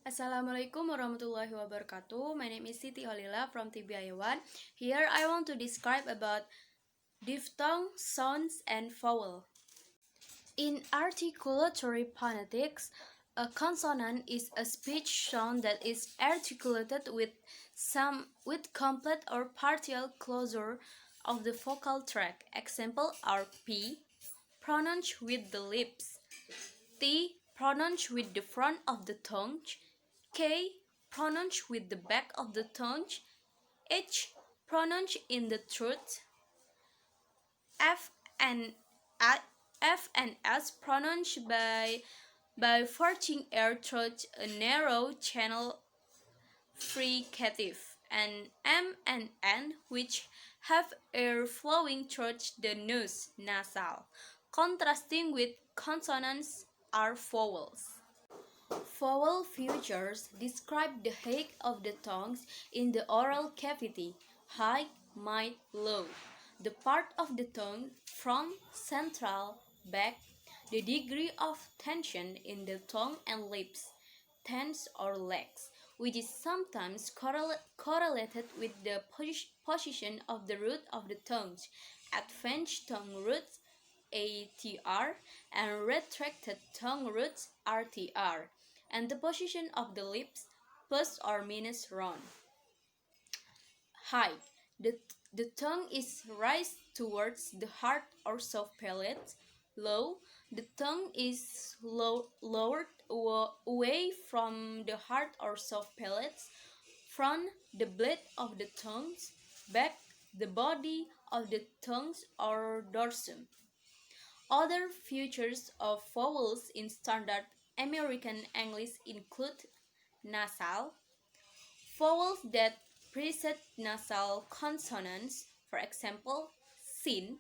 Assalamualaikum warahmatullahi wabarakatuh. My name is Siti Holila from TBI1. Here I want to describe about diphthong, sounds, and vowel. In articulatory phonetics, a consonant is a speech sound that is articulated with complete or partial closure of the vocal tract. Example are P, pronounced with the lips; T, pronounced with the front of the tongue; K, pronounced with the back of the tongue; H, pronounced in the throat; F and F and S, pronounced by forcing air through a narrow channel fricative; and M and N, which have air flowing through the nose nasal. Contrasting with consonants are vowels. Vowel features describe the height of the tongues in the oral cavity: high, mid, low; the part of the tongue, front, central, back; the degree of tension in the tongue and lips, tense or lax, which is sometimes correlated with the position of the root of the tongue, advanced tongue roots ATR and retracted tongue roots RTR, and the position of the lips plus or minus round. High. The tongue is raised towards the hard or soft palate. Low. The tongue is lowered away from the hard or soft palates. Front. The blade of the tongue. Back. The body of the tongue or dorsum. Other features of vowels in standard American English include nasal, vowels that precede nasal consonants, for example, sin;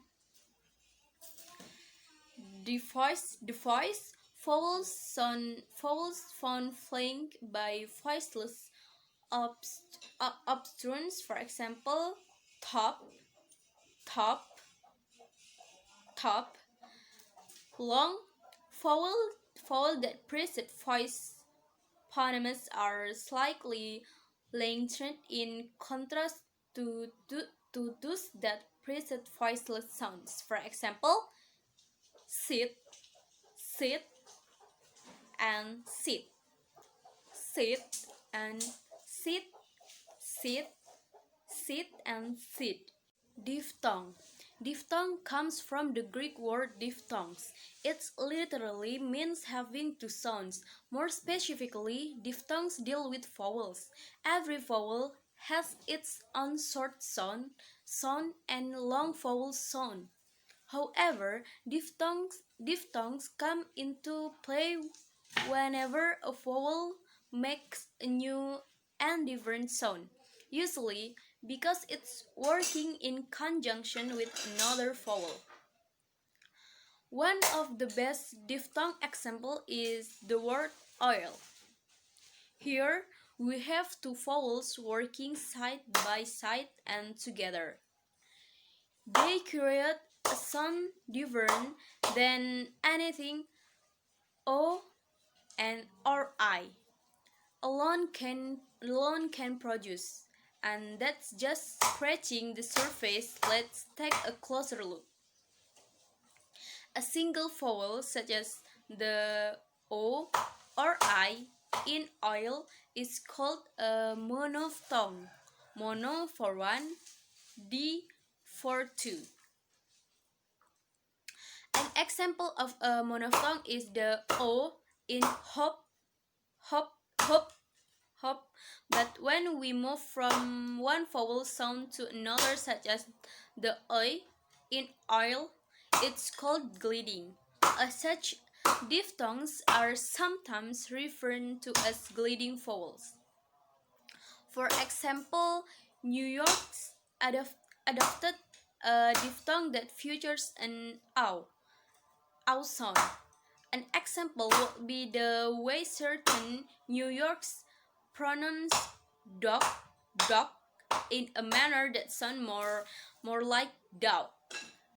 the voice, vowels found flanked by voiceless obstruents, for example, top, top, top; long, vowel that precede voice phonemes are slightly lengthened in contrast to those that precede voiceless sounds. For example, sit, sit, and sit; sit and sit, sit, sit and sit. Diphthong. Diphthong comes from the Greek word diphthongs. It literally means having two sounds. More specifically, diphthongs deal with vowels. Every vowel has its own short sound and long vowel sound. However, diphthongs come into play whenever a vowel makes a new and different sound, usually because it's working in conjunction with another vowel. One of the best diphthong example is the word oil. Here we have two vowels working side by side and together. They create a sound different than anything O and or I alone can produce. And that's just scratching the surface. Let's take a closer look. A single vowel such as the O or I in oil is called a monophthong. Mono for one, D for two. An example of a monophthong is the O in hop, hop, hop, hop. But when we move from one vowel sound to another, such as the I in oil, it's called gliding. As such, diphthongs are sometimes referred to as gliding vowels. For example, New York's adopted a diphthong that features an ow sound. An example would be the way certain New Yorkers pronounce dog, dog in a manner that sounds more like dog.